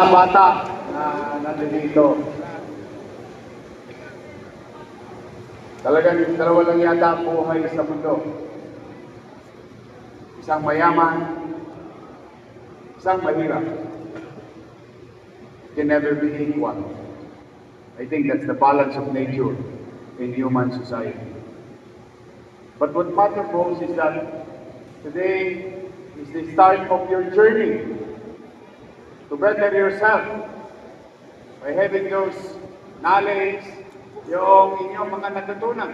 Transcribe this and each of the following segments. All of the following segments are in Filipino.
Bata na nandito. Talagang dalawa lang yata ang buhay sa mundo. Isang mayaman, isang mahirap. Can never be equal. I think that's the balance of nature in human society. But what matters most is that today is the start of your journey to better yourself by having those knowledge, yung inyong mga natutunan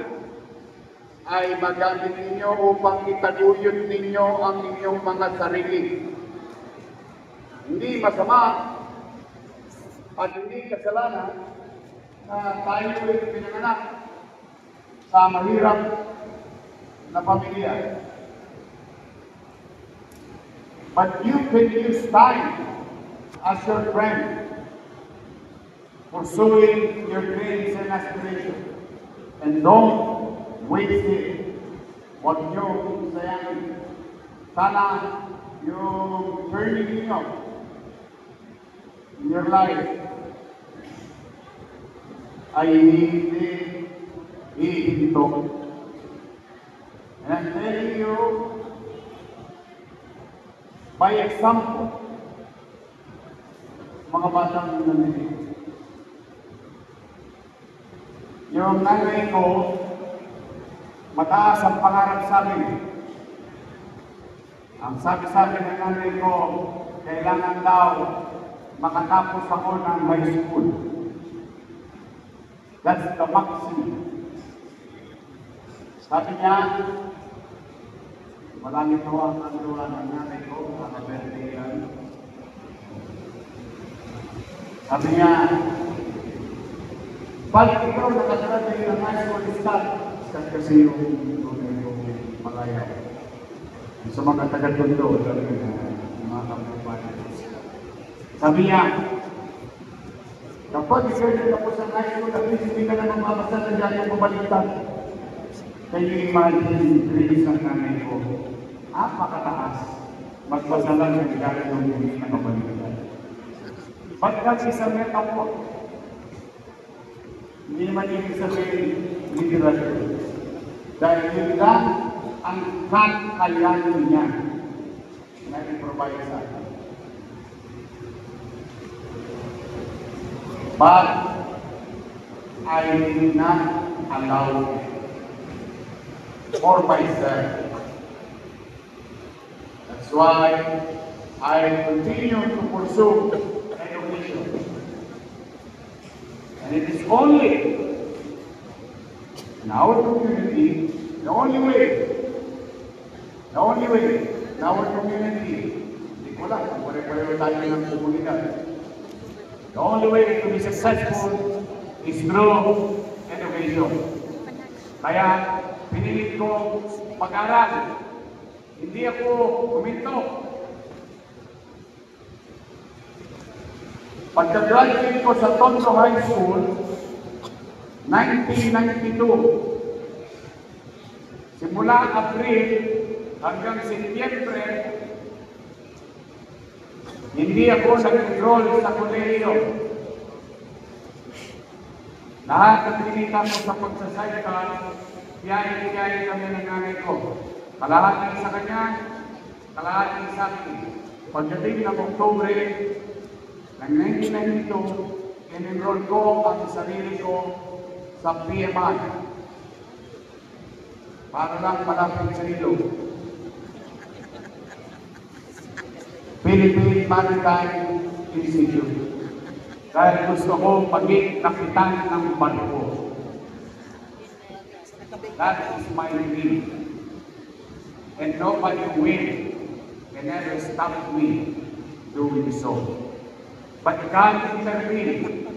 ay magamit ninyo upang itaguyod ninyo ang inyong mga sarili. Hindi masama at hindi kasalanan na tayo ay pinanganak sa mahirap na pamilya. But you can use time as your friend, pursuing your dreams and aspirations, and don't waste it. Huwag nyo sayangin. Sana yung journey niyo in your life ay hindi hihinto. And I'm telling you, by example, mga batang nandito. Yung nanay ko, mataas ang pangarap sa amin. Ang sabi-sabi ng nanay ko, kailangan daw makatapos ako ng high school. That's the maximum. Sabi niya, maraming tawag ang luwa ng nanay ko, mga birthday yan. Sabi niya, pag ikaw nakasarating ng high school start kasi yung malaya. Sa mga taga-tondo, mga kampapan. Sabi niya, kapag ikaw tapos ang high school, at least hindi ka na mababasa na dyan yung pabaliktad. Kaya yung imagine, release ng nanay ko, napakataas. Magpasalan ng gagawin yung hindi na mabaliktad. Pagkat isa metaphor, hindi naman ibig sabihin literally. Dahil yun lang ang kakayanin niya na i-provide sa akin. But I did not allow for myself. That's why I continue to pursue education. And it is only in our community, the only way in our community, hindi ko lang kung pare-pareho tayo ng komunidad. The only way to be successful is through education. Kaya pinilit ko pag-aral. Hindi ako huminto. Pagka-graduate ko sa Tondo High School, 1992, simula April hanggang Setyembre, hindi ako nag-enroll sa kolehiyo. Lahat ng pinita ko sa pagsasaykal, biyahe-biyahe kami ng nanay ko. Kalahati sa kanya, kalahati sa akin. Pagdating ng Oktubre ng 1992, in-enroll ko ang sarili ko sa PMI para lang malapit sa ilog. Philippine Maritime Institute. Dahil gusto ko maging kapitan ng barko. That is my dream. And nobody can ever stop me doing so. But God intervened.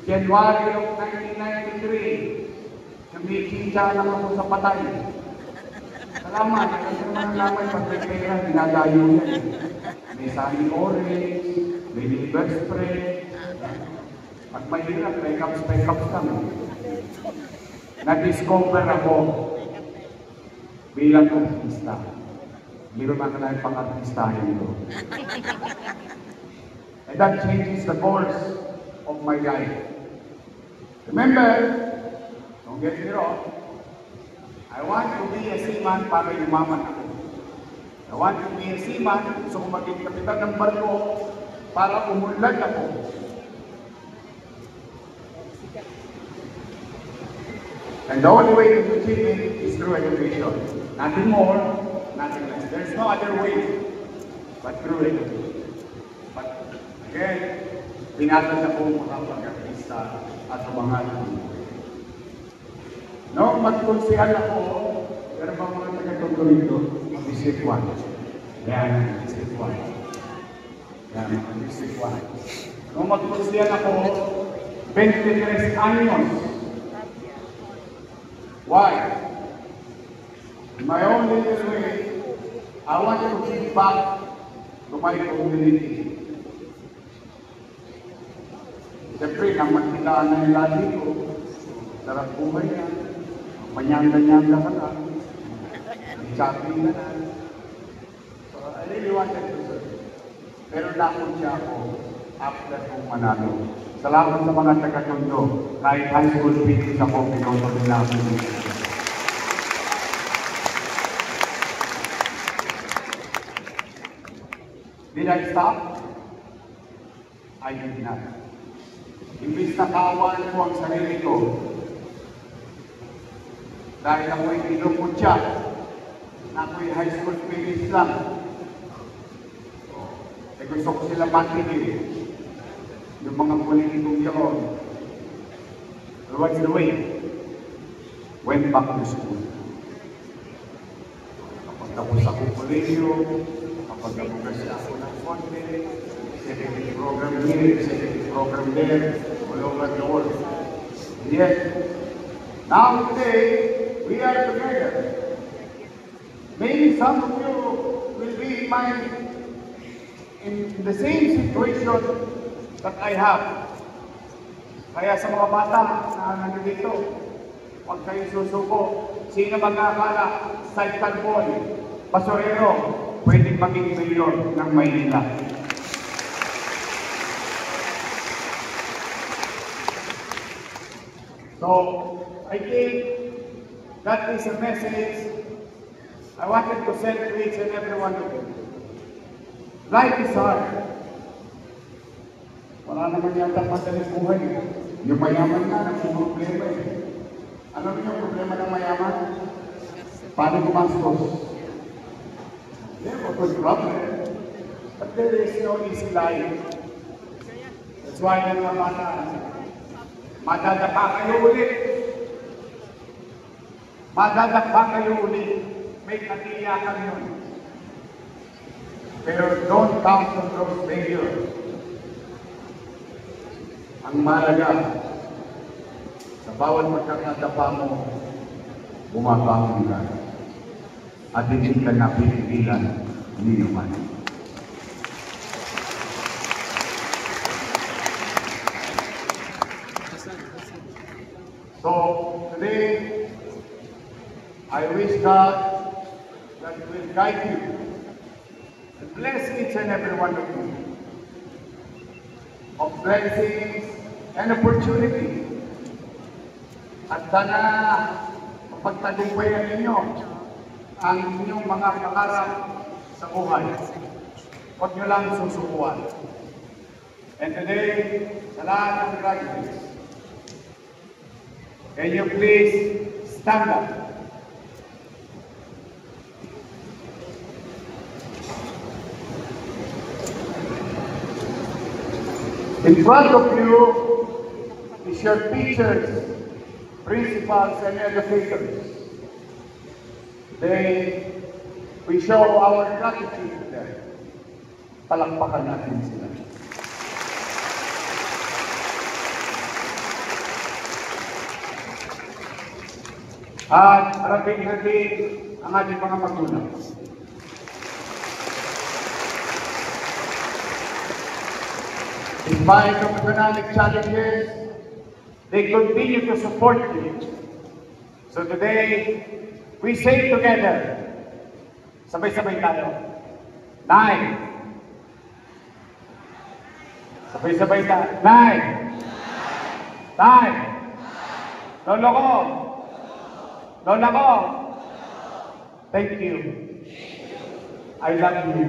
January of 1993, kumikita lang ako sa patay. Salamat, kasi naman naman pag may pera, dinadayo yan. May sunny orange, may liver spray. Pag mahirap, may cups kami. Na-discover ako bilang artista. Hindi ko naman na yung pang-artistahin ko. that changes the course of my life. Remember, don't get me wrong, I want to be a seaman para yumaman ako. I want to be a seaman, gusto ko maging kapitan ng barko para umunlad ako. And the only way to achieve it is through education. Nothing more, nothing less. There's no other way but through education. But again, pinatag na po makapag-artista at umangal ng buhay. Noong magkonsihal ako, pero ba mga taga-tungkol rito? Mag-district 1. Yan, district 1. Yan, district 1. Noong magkonsihal ako, 23 anyos. Why? In my own little way, I want to give back to my community. Siyempre, nang magkitaan na nila dito, sarap buhay yan. Manyanda-nyanda ka na. Shopping na na. So, I really wanted to serve. Pero nakon siya ako after kong manalo. Salamat sa mga taga-Tondo. Kahit high school speakers ako, pinoto nila ako. Did I stop? I did not. Imbis na kaawaan ko ang sarili ko, dahil ako'y pinuputya, na ako'y high school speakers lang, eh gusto ko sila matigil. Yung mga politikong yun, what's the way? Went back to school. Kapag tapos ako kolehiyo, kapag nabukas ako ng konti, executive program here, executive program there, all over the world. And yet, now today, we are together. Maybe some of you will be in the same situation that I have. Kaya sa mga bata na nandito, huwag kayo susuko. Sino mag-aakala, sidecar boy, basurero, pwedeng maging mayor ng Maynila. So, I think that is a message I wanted to send to each and every one of you. Life is hard. Wala naman yata madaling buhay. Yung mayaman na, nagsuproblema eh. Ano yung problema ng mayaman? Paano gumastos? Yeah, what was the problem? But there is no easy life. That's why yung mga bata, madadapa kayo ulit. Madadapa kayo ulit. May katiyakan yun. Pero don't count on those failures. Ang mahalaga, sa bawat pagkakadapa mo, bumabangon ka. At hindi ka napipigilan ni naman. So, today, I wish God that will guide you and bless each and every one of you of blessings and opportunity. At sana mapagtagumpayan ninyo ang inyong mga pangarap sa buhay. Huwag nyo lang susukuan. And today, sa lahat ng graduates, can you please stand up? In front of you is your teachers, principals, and educators. We show our gratitude to them. Palakpakan natin sila. At harapin-harapin ang ating mga magulang. Despite of economic challenges, they continue to support you. So today, we say together, sabay-sabay tayo, 9, Sabay-sabay na. Nay! Tay! Lolo ko! Lola ko! Thank you. I love you.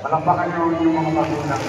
Palakpakan niyo yung mga magulang.